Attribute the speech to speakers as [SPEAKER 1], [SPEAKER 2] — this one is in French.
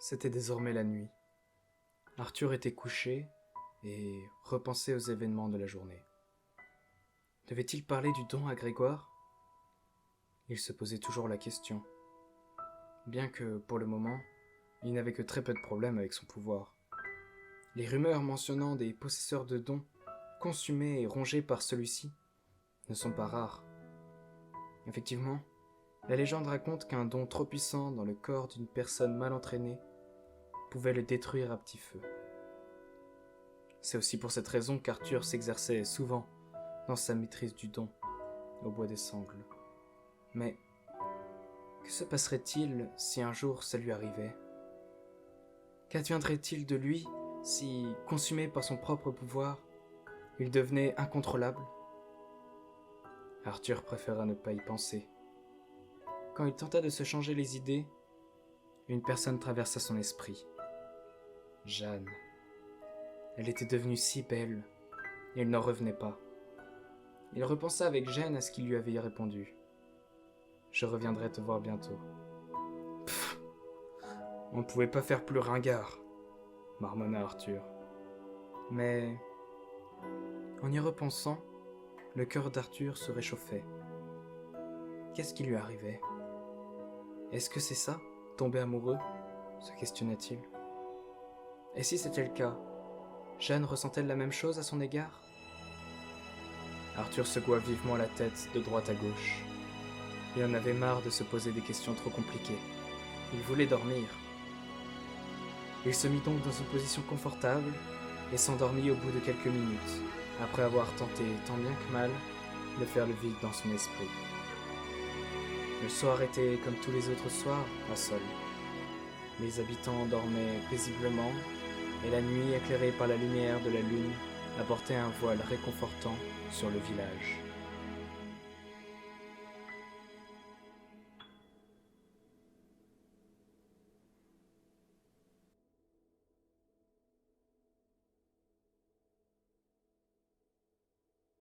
[SPEAKER 1] C'était désormais la nuit. Arthur était couché et repensait aux événements de la journée. Devait-il parler du don à Grégoire ? Il se posait toujours la question, bien que, pour le moment, il n'avait que très peu de problèmes avec son pouvoir. Les rumeurs mentionnant des possesseurs de dons, consumés et rongés par celui-ci, ne sont pas rares. Effectivement, la légende raconte qu'un don trop puissant dans le corps d'une personne mal entraînée pouvait le détruire à petit feu. C'est aussi pour cette raison qu'Arthur s'exerçait souvent dans sa maîtrise du don, au bois des sangles. Mais que se passerait-il si un jour ça lui arrivait ? Qu'adviendrait-il de lui si, consumé par son propre pouvoir, il devenait incontrôlable ? Arthur préféra ne pas y penser. Quand il tenta de se changer les idées, une personne traversa son esprit. Jeanne. Elle était devenue si belle, et il n'en revenait pas. Il repensa avec gêne à ce qu'il lui avait répondu. « Je reviendrai te voir bientôt. » Pfff, on ne pouvait pas faire plus ringard, marmonna Arthur. Mais, en y repensant, le cœur d'Arthur se réchauffait. Qu'est-ce qui lui arrivait ? Est-ce que c'est ça, tomber amoureux ? Se questionna-t-il. Et si c'était le cas, Jeanne ressentait-elle la même chose à son égard ? Arthur secoua vivement la tête de droite à gauche. Il en avait marre de se poser des questions trop compliquées. Il voulait dormir. Il se mit donc dans une position confortable et s'endormit au bout de quelques minutes, après avoir tenté tant bien que mal de faire le vide dans son esprit. Le soir était comme tous les autres soirs à Sol. Les habitants dormaient paisiblement et la nuit, éclairée par la lumière de la lune, apportait un voile réconfortant sur le village.